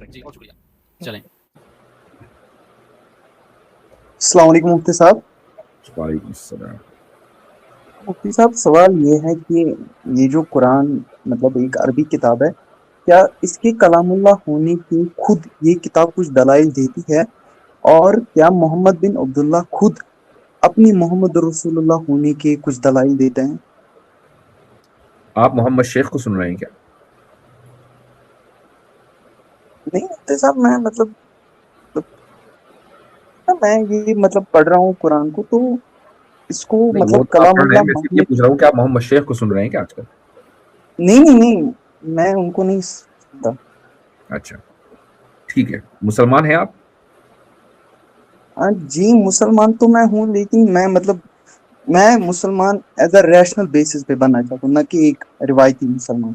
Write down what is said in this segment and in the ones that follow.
جی بہت شکریہ. چلیں. السلام علیکم مفتی صاحب. وعلیکم السلام. مفتی صاحب سوال یہ ہے کہ یہ جو قرآن مطلب ایک عربی کتاب ہے، کیا اس کے کلام اللہ ہونے کی خود یہ کتاب کچھ دلائل دیتی ہے؟ اور کیا محمد بن عبداللہ خود اپنی محمد رسول اللہ ہونے کے کچھ دلائل دیتے ہیں؟ آپ محمد شیخ کو سن رہے ہیں کیا؟ نہیں مفتی صاحب، میں یہ پڑھ رہا ہوں قرآن کو، تو اس کو نہیں وہ تو آپ کلام پڑھ رہے ہیں، اللہ میں صرف یہ ماننے. پوچھ رہا ہوں کہ آپ محمد شیخ کو سن رہے ہیں کیا آج کل؟ نہیں، میں ان کو نہیں سنتا. اچھا ٹھیک ہے. مسلمان ہیں آپ؟ جی مسلمان تو میں ہوں، لیکن میں مسلمان ایز اے ریشنل بیسس پہ بننا چاہتا ہوں، نہ کہ ایک روایتی مسلمان.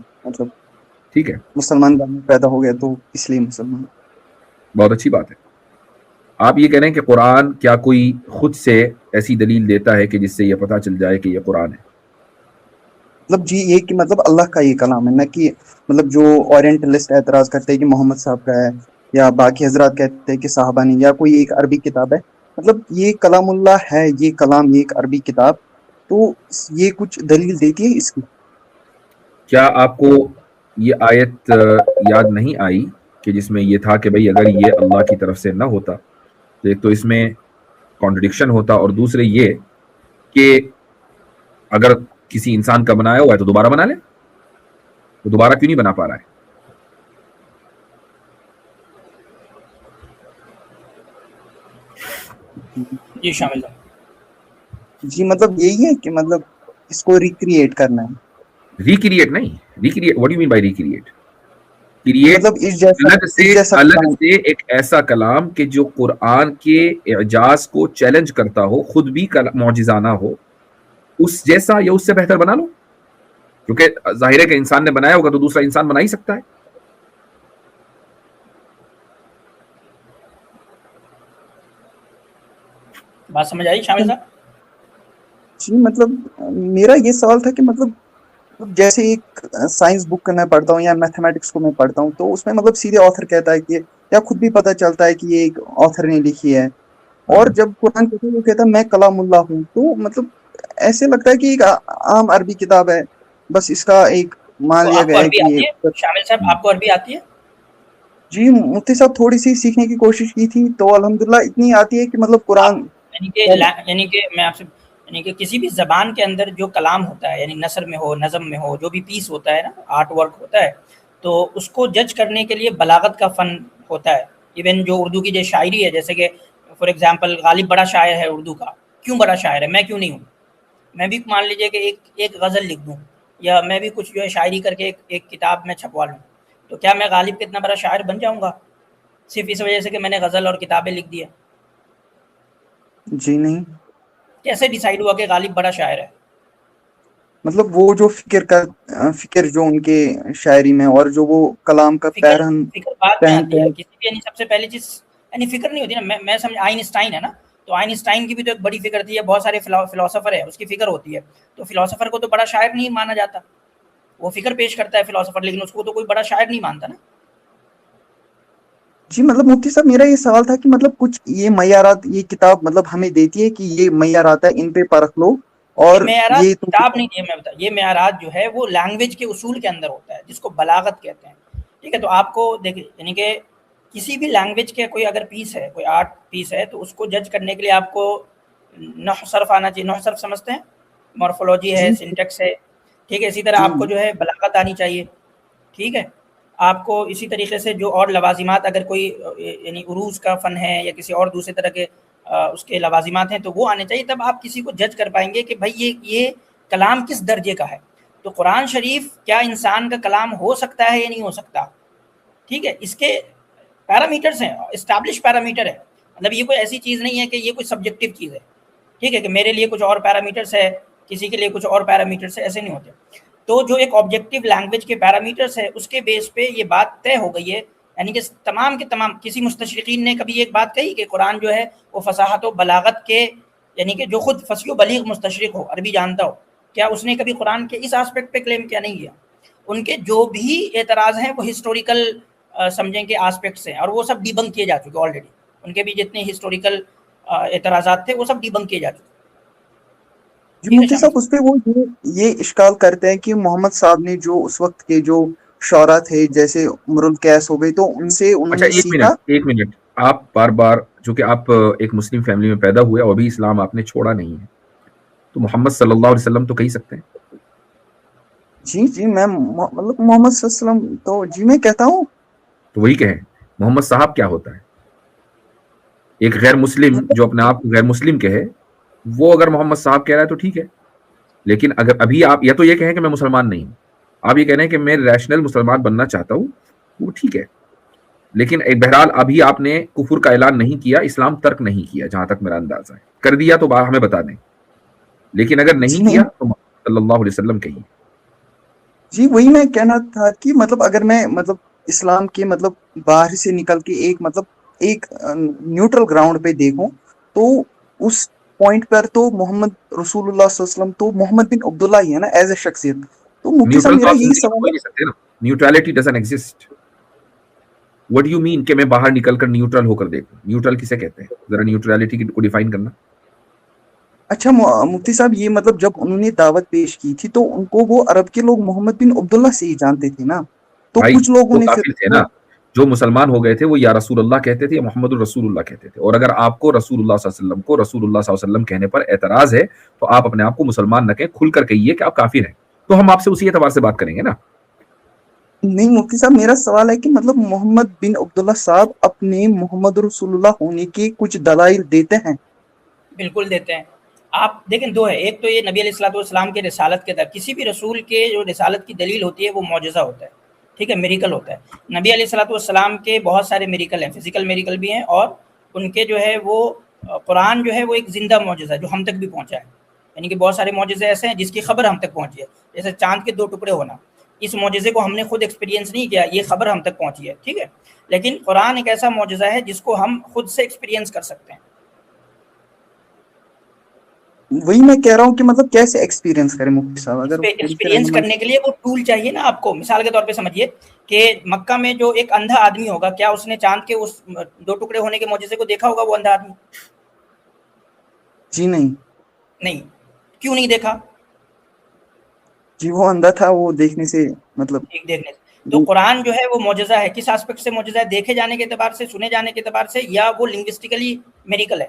ٹھیک ہے، مسلمان گھر میں پیدا ہو گیا تو اس لیے مسلمان. بہت اچھی بات ہے. آپ یہ کہہ رہے ہیں کہ قرآن کیا کوئی خود سے ایسی دلیل دیتا ہے کہ جس سے یہ پتہ چل جائے کہ یہ قرآن ہے؟ جی یہ کہ اللہ کا یہ کلام ہے، نہ کہ جو اورینٹلسٹ اعتراض کرتے ہیں کہ محمد صاحب کا ہے، یا باقی حضرات کہتے ہیں کہ صحابہ نہیں، یا کوئی ایک عربی کتاب ہے. یہ کلام اللہ ہے، یہ کلام، یہ ایک عربی کتاب. تو یہ کچھ دلیل دیتی ہے اس کی. کیا آپ کو یہ آیت یاد نہیں آئی کہ جس میں یہ تھا کہ بھئی اگر یہ اللہ کی طرف سے نہ ہوتا تو ایک تو اس میں کانٹرڈکشن ہوتا، اور دوسرے یہ کہ اگر کسی انسان کا بنایا ہوا ہے تو دوبارہ بنا لے، تو دوبارہ کیوں نہیں بنا پا رہا ہے؟ جی شامل ہے. جی یہی ہے کہ اس کو ریکریٹ کرنا ہے. ریکریٹ نہیں، recreate what do you mean by recreate? Create اس جیسا الگ کلام. سے ایک ایسا کلام کہ جو قرآن کے اعجاز کو چیلنج کرتا ہو، خود بھی معجزانہ ہو، اس جیسا یا اس سے بہتر بنا لو. کیونکہ ظاہر ہے کہ انسان نے بنایا ہوگا تو دوسرا انسان بنا ہی سکتا ہے. بات سمجھ آئی شامل صاحب؟ جی میرا یہ سوال تھا کہ جیسے ایک سائنس بک میں پڑھتا ہوں یا میتھمیٹکس کو میں پڑھتا ہوں، تو اس میں سیدھے آتھر کہتا ہے کہ، یا خود بھی پتہ چلتا ہے کہ یہ ایک آتھر نے لکھی ہے. اور جب قرآن کہتا ہے وہ کہتا ہے میں کلام اللہ ہوں، تو ایسے لگتا ہے کہ ایک عام عربی کتاب ہے، بس اس کا ایک مان تو لیا آپ کو گیا ہے عربی کہ آتی یہ. ہے شامل صاحب؟ آپ کو عربی آتی ہے؟ جی مفتی صاحب تھوڑی سی سیکھنے کی کوشش کی تھی، تو الحمدللہ اتنی آتی ہے کہ قرآن. یعنی کہ میں آپ سے کہ کسی بھی زبان کے اندر جو کلام ہوتا ہے، یعنی نثر میں ہو، نظم میں ہو، جو بھی پیس ہوتا ہے نا، آرٹ ورک ہوتا ہے، تو اس کو جج کرنے کے لیے بلاغت کا فن ہوتا ہے. ایون جو اردو کی جو شاعری ہے، جیسے کہ فار ایگزامپل غالب بڑا شاعر ہے اردو کا، کیوں بڑا شاعر ہے؟ میں کیوں نہیں ہوں؟ میں بھی مان لیجئے کہ ایک غزل لکھ دوں، یا میں بھی کچھ جو ہے شاعری کر کے ایک کتاب میں چھپوا لوں، تو کیا میں غالب کے اتنا بڑا شاعر بن جاؤں گا صرف اس وجہ سے کہ میں نے غزل اور کتابیں لکھ دی ہے؟ جی نہیں. کیسے ڈیسائیڈ ہوا کہ غالب بڑا شاعر ہے؟ وہ جو فکر جو ان کے شاعری میں، اور جو وہ کلام کا فکر بعد میں آتی ہے کسی بھی. یعنی سب سے پہلی چیز یعنی فکر نہیں ہوتی نا. میں سمجھ آئنسٹائن ہے نا، تو آئنسٹائن کی بھی تو ایک بڑی فکر تھی، بہت سارے فلاسفر ہے اس کی فکر ہوتی ہے، تو فلاسفر کو تو بڑا شاعر نہیں مانا جاتا. وہ فکر پیش کرتا ہے فلاسفر، لیکن اس کو تو کوئی بڑا شاعر نہیں مانتا نا. جی مفتی صاحب میرا یہ سوال تھا کہ کچھ یہ معیارات یہ کتاب ہمیں دیتی ہے کہ یہ معیارات ہے، ان پہ پرکھ لو. اور یہ معیارات یہ کتاب نہیں ہے، میں بتا، یہ معیارات جو ہے وہ لینگویج کے اصول کے اندر ہوتا ہے، جس کو بلاغت کہتے ہیں. ٹھیک ہے، تو آپ کو دیکھیں، یعنی کہ کسی بھی لینگویج کے کوئی اگر پیس ہے، کوئی آرٹ پیس ہے، تو اس کو جج کرنے کے لیے آپ کو نحو صرف آنا چاہیے. نحو صرف سمجھتے ہیں؟ مورفولوجی ہے، جی سنٹیکس ہے. ٹھیک ہے، اسی طرح جی آپ کو جو ہے بلاغت آنی چاہیے. ٹھیک ہے، آپ کو اسی طریقے سے جو اور لوازمات، اگر کوئی یعنی عروض کا فن ہے یا کسی اور دوسرے طرح کے اس کے لوازمات ہیں، تو وہ آنے چاہیے. تب آپ کسی کو جج کر پائیں گے کہ بھائی یہ کلام کس درجے کا ہے. تو قرآن شریف کیا انسان کا کلام ہو سکتا ہے یا نہیں ہو سکتا؟ ٹھیک ہے، اس کے پیرامیٹرز ہیں، اسٹیبلش پیرامیٹر ہے. یہ کوئی ایسی چیز نہیں ہے کہ یہ کوئی سبجیکٹیو چیز ہے. ٹھیک ہے، کہ میرے لیے کچھ اور پیرامیٹرز ہے، کسی کے لیے کچھ اور پیرامیٹرز ہے، ایسے نہیں ہوتے. تو جو ایک آبجیکٹیو لینگویج کے پیرامیٹرز ہے، اس کے بیس پہ یہ بات طے ہو گئی ہے. یعنی کہ تمام کے تمام، کسی مستشرقین نے کبھی ایک بات کہی کہ قرآن جو ہے وہ فصاحت و بلاغت کے، یعنی کہ جو خود فصیح و بلیغ مستشرق ہو، عربی جانتا ہو، کیا اس نے کبھی قرآن کے اس آسپیکٹ پہ کلیم کیا؟ نہیں کیا. ان کے جو بھی اعتراض ہیں وہ ہسٹوریکل سمجھیں کہ آسپیکٹس ہیں، اور وہ سب ڈیبنک کیے جا چکے آلریڈی. ان کے بھی جتنے ہسٹوریکل اعتراضات تھے وہ سب ڈیبنک کیے جا چکے. جی مفتی صاحب اس پہ وہ یہ اشکال کرتے ہیں کہ محمد صاحب نے جو اس وقت کے جو شعراء تھے جیسے عمر القیس ہو گئی تو ان سے انہوں نے سیکھا. ایک منٹ آپ بار بار، چونکہ آپ ایک مسلم فیملی میں پیدا ہوئے اور ابھی اسلام آپ نے چھوڑا نہیں ہے، تو محمد صلی اللہ علیہ وسلم تو کہہ سکتے ہیں. جی میں مطلب محمد صلی اللہ علیہ وسلم تو جی میں کہتا ہوں. تو وہی کہیں محمد صاحب کیا ہوتا ہے. ایک غیر مسلم جو اپنے آپ کو غیر مسلم کہے، وہ اگر محمد صاحب کہہ رہا ہے تو ٹھیک ہے، لیکن اگر ابھی آپ یا تو یہ کہیں کہ میں مسلمان نہیں ہوں، آپ یہ کہہ رہے ہیں کہ میں ریشنل مسلمان بننا چاہتا ہوں، وہ ٹھیک ہے، لیکن بہرحال ابھی آپ نے کفر کا اعلان نہیں کیا، اسلام ترک نہیں کیا، جہاں تک میرا اندازہ ہے. کر دیا تو ہمیں بتا دیں، لیکن اگر نہیں کیا تو صلی اللہ علیہ وسلم کہیے. جی وہی میں کہنا تھا کہ مطلب اگر میں مطلب اسلام کے مطلب باہر سے نکل کے ایک مطلب ایک نیوٹرل گراؤنڈ پہ دیکھوں تو اس پوائنٹ پر تو محمد رسول اللہ صلی اللہ علیہ وسلم تو محمد بن عبداللہ ہی ہے نا ایز اے شخصیت. تو مفتی صاحب میرا یہی سوال ہے. Neutrality doesn't exist. What you mean کہ میں باہر نکل کر نیوٹرل ہو کر دیکھوں؟ نیوٹرل کسے کہتے ہیں؟ ذرا نیوٹرلٹی کو ڈیفائن کرنا. اچھا مفتی صاحب یہ مطلب جب انہوں نے دعوت پیش کی تھی تو ان کو وہ عرب کے لوگ محمد بن عبداللہ سے ہی جانتے تھے نا، تو کچھ لوگوں نے کافر تھے نا جو مسلمان ہو گئے تھے، وہ یا رسول اللہ کہتے تھے یا محمد الرسول اللہ کہتے تھے. اور اگر آپ کو رسول اللہ صلی اللہ علیہ وسلم کو رسول اللہ صلی اللہ علیہ وسلم کہنے پر اعتراض ہے تو آپ اپنے آپ کو مسلمان نہ کہیں، کھل کر کہیے کہ آپ کافر ہیں، تو ہم آپ سے اسی اعتبار سے بات کریں گے نا. نہیں مفتی صاحب میرا سوال ہے کہ مطلب محمد بن عبداللہ صاحب اپنے محمد رسول اللہ ہونے کے کچھ دلائل دیتے ہیں. بالکل دیتے ہیں. آپ دیکھیں دو ہے، ایک تو یہ نبی علیہ الصلوۃ والسلام کے رسالت کے تحت کسی بھی رسول کے جو رسالت کی دلیل ہوتی ہے وہ معجزہ ہوتا ہے، ٹھیک ہے، میریکل ہوتا ہے. نبی علیہ الصلوۃ والسلام کے بہت سارے میریکل ہیں، فزیکل میریکل بھی ہیں، اور ان کے جو ہے وہ قرآن جو ہے وہ ایک زندہ معجزہ ہے جو ہم تک بھی پہنچا ہے. یعنی کہ بہت سارے معجزے ایسے ہیں جس کی خبر ہم تک پہنچی ہے، جیسے چاند کے 2 ٹکڑے ہونا. اس معجزے کو ہم نے خود ایکسپیرینس نہیں کیا، یہ خبر ہم تک پہنچی ہے، ٹھیک ہے. لیکن قرآن ایک ایسا معجزہ ہے جس کو ہم خود سے ایکسپیرینس کر سکتے ہیں. وہی میں کہہ رہا ہوں کہ مطلب کیسے ایکسپیرینس کریں مفتی صاحب؟ اگر ایکسپیرینس کرنے کے لیے وہ ٹول چاہیے نا آپ کو. مثال کے طور پہ سمجھیے کہ مکہ میں جو ایک اندھا آدمی ہوگا، کیا اس نے چاند کے اس 2 ٹکڑے ہونے کے معجزے کو دیکھا ہوگا؟ وہ اندھا آدمی جی نہیں. کیوں نہیں دیکھا؟ جی وہ اندھا تھا، وہ دیکھنے سے مطلب دیکھنے سے. تو قرآن جو ہے وہ معجزہ ہے. کس آسپیکٹ سے معجزہ ہے؟ دیکھے جانے کے اعتبار سے، سنے جانے کے اعتبار سے، یا وہ لنگوسٹیکلی میریکل ہے؟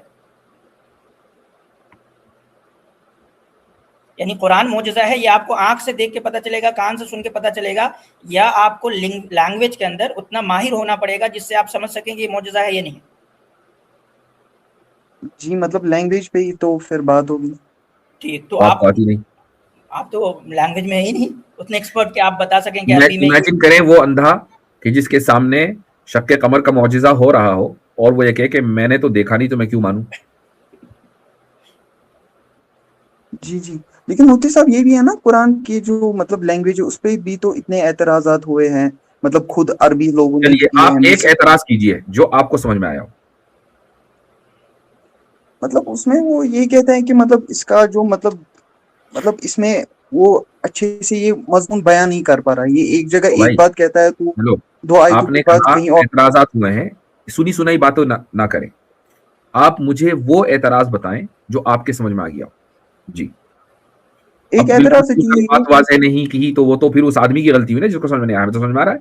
یعنی قرآن معجزہ ہے، یا آپ کو آنکھ سے دیکھ کے پتہ چلے گا، کان سے سن کے پتہ چلے گا، یا آپ کو لینگویج کے اندر اتنا ماہر ہونا پڑے گا جس سے آپ سمجھ سکیں کہ یہ معجزہ ہے یا نہیں. جی مطلب لینگویج پہ ہی تو پھر بات ہوگی. ٹھیک، تو آپ تو لینگویج میں ہی نہیں اتنے ایکسپرٹ کہ آپ بتا سکیں کہ عربی میں. امیجن کریں وہ اندھا کہ جس کے سامنے شق قمر کا معجزہ ہو رہا ہو اور وہ یہ کہے کہ میں نے تو دیکھا نہیں تو میں کیوں مانوں. جی لیکن مفتی صاحب یہ بھی ہے نا قرآن کی جو مطلب لینگویج ہے اس پہ بھی تو اتنے اعتراضات ہوئے ہیں، مطلب خود عربی لوگوں نے. آپ ایک اعتراض کیجئے جو آپ کو سمجھ میں آیا ہو. مطلب اس میں وہ یہ کہتے ہیں کہ مطلب اس کا جو مطلب اس میں وہ اچھے سے یہ مضمون بیان نہیں کر پا رہا. یہ ایک جگہ ایک بات کہتا ہے تو دو آیتوں کی بات کہیں اور. اعتراضات ہوئے ہیں، سنی سنائی باتوں نہ کریں. آپ مجھے وہ اعتراض بتائیں جو آپ کے سمجھ میں آ گیا. جی ایک اعتراض ہے کہ بات واضح نہیں کی تو وہ تو پھر اس آدمی کی غلطی ہوئی نا جس کو سمجھ میں نہیں آیا. تو سمجھ میں آ رہا ہے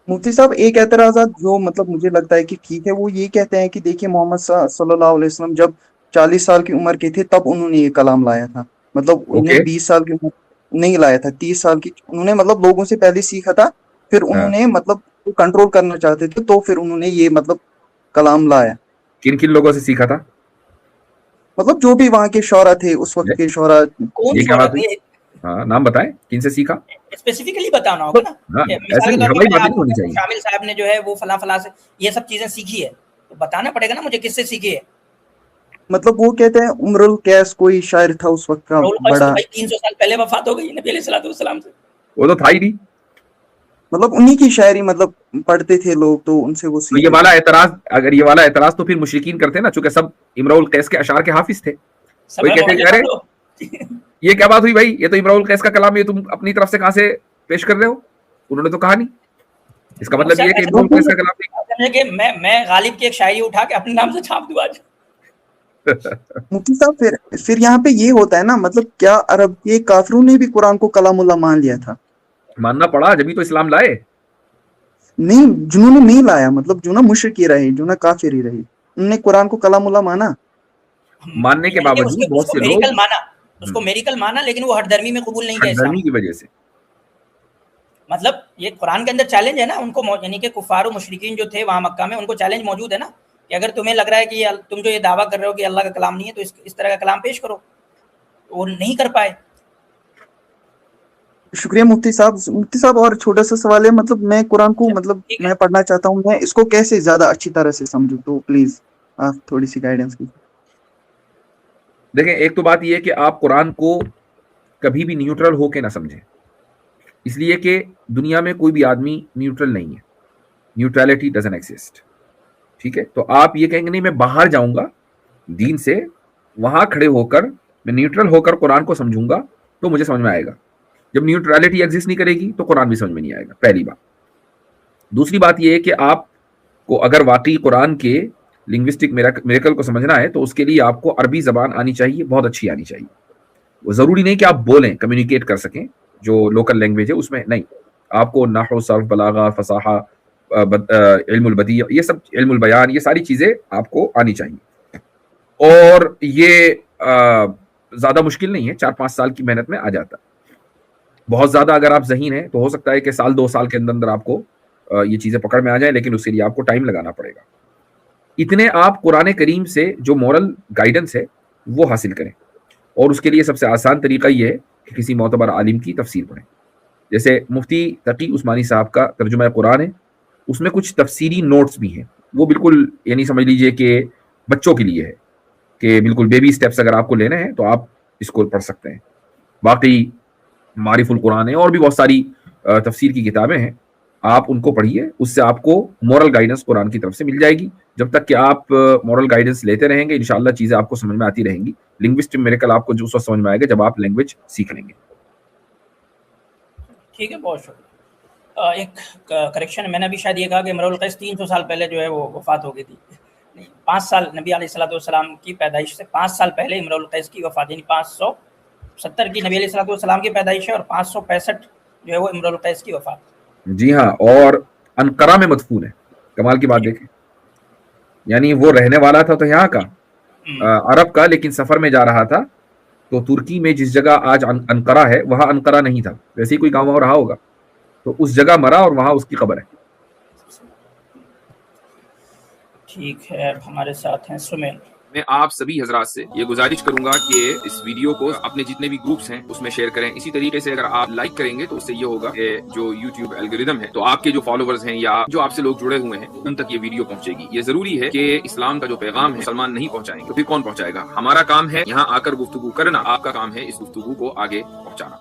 مفتی صاحب ایک اعتراضات جو مطلب مجھے لگتا ہے کہ ٹھیک ہے، وہ یہ کہتے ہیں کہ دیکھیے محمد صلی اللہ علیہ وسلم جب 40 سال کی عمر کے تھے تب انہوں نے یہ کلام لایا تھا. مطلب انہیں 20 سال کی عمر نہیں لایا تھا، 30 سال کی انہوں نے مطلب لوگوں سے پہلے سیکھا تھا، پھر انہوں نے مطلب کنٹرول کرنا چاہتے تھے تو پھر انہوں نے یہ مطلب کلام لایا. کن لوگوں سے سیکھا تھا؟ مطلب جو بھی وہاں کے شعراء تھے اس وقت کے شعراء. کون شعراء تھے؟ نام بتائیں کن سے سیکھا. اسپیسیفکلی بتانا ہوگا نا. مثال کے طور پر شامل صاحب نے جو ہے وہ فلاں سے یہ سب چیزیں سیکھی ہے، تو بتانا پڑے گا نا مجھے کس سے سیکھی ہے. مطلب وہ کہتے ہیں عمر القیس کوئی شاعر تھا اس وقت کا بڑا. 300 سال پہلے وفات ہو گئی نبی علیہ الصلوۃ والسلام سے. وہ تو تھا ہی نہیں. مطلب انہی کی شاعری مطلب پڑھتے تھے لوگ تو ان سے وہ سیکھتے. یہ والا اعتراض، اگر یہ والا اعتراض تو پھر مشرکین کرتے نا، چونکہ سب امرؤ القیس کے اشعار کے حافظ تھے. کوئی کہتے ہیں ارے یہ کیا بات ہوئی بھائی، یہ تو امرؤ القیس کا کلام، یہ تم اپنی طرف سے کہاں سے پیش کر رہے ہو؟ انہوں نے تو کہا نہیں. اس کا مطلب یہ ہے کہ امرؤ القیس کا کلام نہیں. کہ میں غالب کی ایک شاعری اٹھا کے اپنے نام سے چھاپ دوں آج. مفتی صاحب پھر یہاں پہ یہ ہوتا ہے نا، مطلب کیا عرب کے کافروں نے بھی قرآن کو کلام اللہ مان لیا تھا؟ ماننا پڑا جبھی تو اسلام لائے. نہیں، جنہوں نے نہیں لایا، مطلب جو نا مشرک ہی رہے، جو نا کافر ہی رہے، انہوں نے قرآن کو کلام اللہ مانا. ماننے کے باوجود بہت سے لوگ اس کو میریکل مانا، لیکن وہ ہٹ درمی میں قبول نہیں کیا اسلام دھرمی کی وجہ سے. مطلب یہ قرآن کے اندر چیلنج ہے نا ان کو، یعنی کہ کفار و مشرکین جو تھے وہاں مکہ میں، ان کو چیلنج موجود ہے نا کہ اگر تمہیں لگ رہا ہے کہ تم جو یہ دعویٰ کر رہے ہو کہ اللہ کا کلام نہیں ہے تو اس طرح کا کلام پیش کرو. وہ نہیں کر پائے. شکریہ مفتی صاحب اور چھوٹا سا سوال ہے، مطلب میں قرآن کو مطلب میں پڑھنا چاہتا ہوں، میں اس کو کیسے زیادہ اچھی طرح سے سمجھوں؟ تو پلیز آپ تھوڑی سی گائیڈنس کیجیے. دیکھیں، ایک تو بات یہ ہے کہ آپ قرآن کو کبھی بھی نیوٹرل ہو کے نہ سمجھیں، اس لیے کہ دنیا میں کوئی بھی آدمی نیوٹرل نہیں ہے. Neutrality doesn't exist. ٹھیک ہے، تو آپ یہ کہیں گے نہیں میں باہر جاؤں گا دین سے، وہاں کھڑے ہو کر میں نیوٹرل ہو کر قرآن کو سمجھوں گا تو مجھے سمجھ میں آئے گا. جب نیوٹرلٹی ایگزسٹ نہیں کرے گی تو قرآن بھی سمجھ میں نہیں آئے گا، پہلی بات. دوسری بات یہ ہے کہ آپ کو اگر واقعی قرآن کے لنگوسٹک میریکل کو سمجھنا ہے تو اس کے لیے آپ کو عربی زبان آنی چاہیے، بہت اچھی آنی چاہیے. وہ ضروری نہیں کہ آپ بولیں، کمیونیکیٹ کر سکیں جو لوکل لینگویج ہے اس میں، نہیں. آپ کو نحو، صرف، بلاغہ، فصاحہ، علم البدیع، یہ سب، علم البیان، یہ ساری چیزیں آپ کو آنی چاہیے. اور یہ زیادہ مشکل نہیں ہے، 4-5 سال کی محنت میں آ جاتا ہے. بہت زیادہ اگر آپ ذہین ہیں تو ہو سکتا ہے کہ 1-2 سال کے اندر آپ کو یہ چیزیں پکڑ میں آ جائیں، لیکن اس کے لیے آپ کو ٹائم لگانا پڑے گا. اتنے آپ قرآن کریم سے جو مورل گائیڈنس ہے وہ حاصل کریں، اور اس کے لیے سب سے آسان طریقہ یہ ہے کہ کسی معتبر عالم کی تفسیر پڑھیں. جیسے مفتی تقی عثمانی صاحب کا ترجمہ قرآن ہے، اس میں کچھ تفسیری نوٹس بھی ہیں، وہ بالکل یعنی سمجھ لیجئے کہ بچوں کے لیے ہے، کہ بالکل بیبی سٹیپس اگر آپ کو لینے ہیں تو آپ اس کو پڑھ سکتے ہیں. باقی معرف القرآن ہے اور بھی بہت ساری تفسیر کی کتابیں ہیں، آپ ان کو پڑھیے، اس سے آپ کو مورل گائیڈنس قرآن کی طرف سے مل جائے گی. جب تک کہ آپ مورل گائیڈنس لیتے رہیں گے انشاءاللہ چیزیں آپ کو سمجھ میں آتی رہیں گی. لنگوسٹک میریکل آپ کو جو اس وقت سمجھ میں آئے گا جب آپ لینگویج سیکھ لیں گے. ٹھیک ہے، بہت شکریہ. ایک کریکشن، میں نے ابھی شاید یہ کہا کہ امرؤ القیس 300 سال پہلے جو ہے وہ وفات ہو گئی تھی. 5 سال نبی علیہ الصلوۃ والسلام کی پیدائش سے 5 سال پہلے امرؤ القیس کی وفات، یعنی 570 کی نبی علیہ الصلوۃ والسلام کی پیدائش ہے اور 565 جو ہے وہ امرؤ القیس کی وفات. جی ہاں، اور انقرہ میں مدفون ہے. کمال کی بات دیکھیں، یعنی وہ رہنے والا تھا تو یہاں کا عرب کا، لیکن سفر میں جا رہا تھا تو ترکی میں جس جگہ آج انقرہ ہے وہاں انقرہ نہیں تھا، ویسے ہی کوئی گاؤں رہا ہوگا، تو اس جگہ مرا اور وہاں اس کی قبر ہے. ٹھیک ہے، ہمارے ساتھ ہیں سمیل. میں آپ سبھی حضرات سے یہ گزارش کروں گا کہ اس ویڈیو کو اپنے جتنے بھی گروپس ہیں اس میں شیئر کریں. اسی طریقے سے اگر آپ لائک کریں گے تو اس سے یہ ہوگا کہ جو یوٹیوب الگوریدم ہے تو آپ کے جو فالوورز ہیں یا جو آپ سے لوگ جڑے ہوئے ہیں ان تک یہ ویڈیو پہنچے گی. یہ ضروری ہے کہ اسلام کا جو پیغام ہے مسلمان نہیں پہنچائیں گے تو پھر کون پہنچائے گا؟ ہمارا کام ہے یہاں آ کر گفتگو کرنا، آپ کا کام ہے اس گفتگو کو آگے پہنچانا.